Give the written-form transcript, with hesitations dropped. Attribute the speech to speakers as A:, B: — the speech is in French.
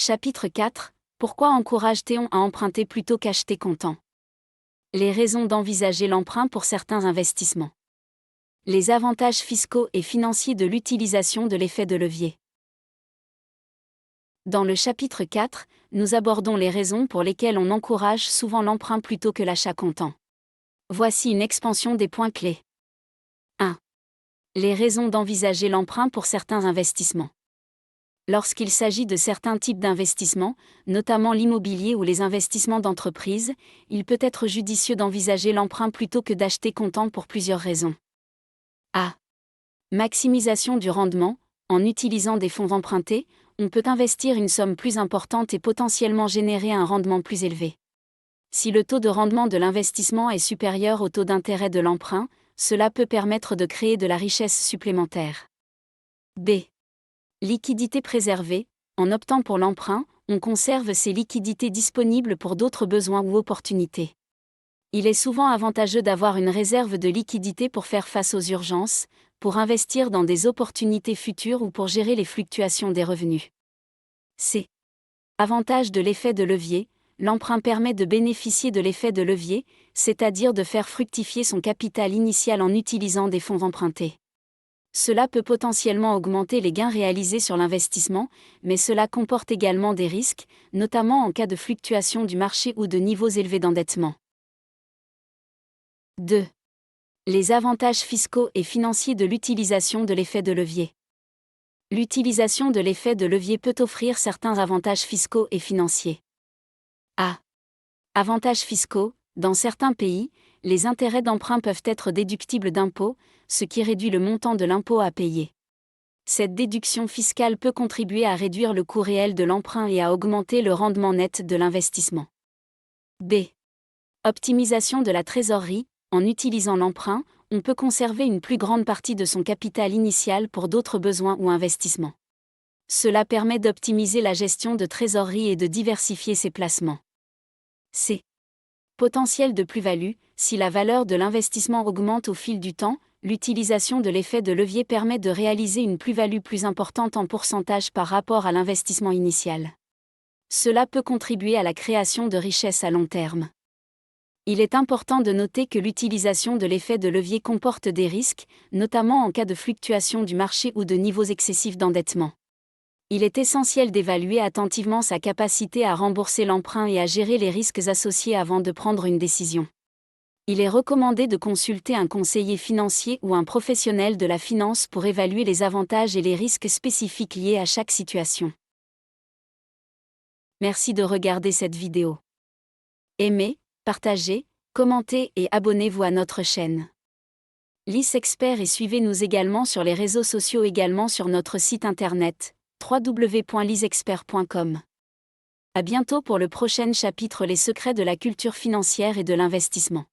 A: Chapitre 4. Pourquoi encourage-t-on à emprunter plutôt qu'acheter comptant? Les raisons d'envisager l'emprunt pour certains investissements. Les avantages fiscaux et financiers de l'utilisation de l'effet de levier. Dans le chapitre 4, nous abordons les raisons pour lesquelles on encourage souvent l'emprunt plutôt que l'achat comptant. Voici une expansion des points clés. 1. Les raisons d'envisager l'emprunt pour certains investissements. Lorsqu'il s'agit de certains types d'investissements, notamment l'immobilier ou les investissements d'entreprise, il peut être judicieux d'envisager l'emprunt plutôt que d'acheter comptant pour plusieurs raisons. A. Maximisation du rendement. En utilisant des fonds empruntés, on peut investir une somme plus importante et potentiellement générer un rendement plus élevé. Si le taux de rendement de l'investissement est supérieur au taux d'intérêt de l'emprunt, cela peut permettre de créer de la richesse supplémentaire. B. Liquidité préservée. En optant pour l'emprunt, on conserve ces liquidités disponibles pour d'autres besoins ou opportunités. Il est souvent avantageux d'avoir une réserve de liquidité pour faire face aux urgences, pour investir dans des opportunités futures ou pour gérer les fluctuations des revenus. C. Avantage de l'effet de levier. L'emprunt permet de bénéficier de l'effet de levier, c'est-à-dire de faire fructifier son capital initial en utilisant des fonds empruntés. Cela peut potentiellement augmenter les gains réalisés sur l'investissement, mais cela comporte également des risques, notamment en cas de fluctuation du marché ou de niveaux élevés d'endettement. 2. Les avantages fiscaux et financiers de l'utilisation de l'effet de levier. L'utilisation de l'effet de levier peut offrir certains avantages fiscaux et financiers. A. Avantages fiscaux. Dans certains pays, les intérêts d'emprunt peuvent être déductibles d'impôts, ce qui réduit le montant de l'impôt à payer. Cette déduction fiscale peut contribuer à réduire le coût réel de l'emprunt et à augmenter le rendement net de l'investissement. B. Optimisation de la trésorerie. En utilisant l'emprunt, on peut conserver une plus grande partie de son capital initial pour d'autres besoins ou investissements. Cela permet d'optimiser la gestion de trésorerie et de diversifier ses placements. C. Potentiel de plus-value. Si la valeur de l'investissement augmente au fil du temps, l'utilisation de l'effet de levier permet de réaliser une plus-value plus importante en pourcentage par rapport à l'investissement initial. Cela peut contribuer à la création de richesses à long terme. Il est important de noter que l'utilisation de l'effet de levier comporte des risques, notamment en cas de fluctuation du marché ou de niveaux excessifs d'endettement. Il est essentiel d'évaluer attentivement sa capacité à rembourser l'emprunt et à gérer les risques associés avant de prendre une décision. Il est recommandé de consulter un conseiller financier ou un professionnel de la finance pour évaluer les avantages et les risques spécifiques liés à chaque situation. Merci de regarder cette vidéo. Aimez, partagez, commentez et abonnez-vous à notre chaîne. LisExpert et suivez-nous également sur les réseaux sociaux, également sur notre site internet www.lisexpert.com. À bientôt pour le prochain chapitre, les secrets de la culture financière et de l'investissement.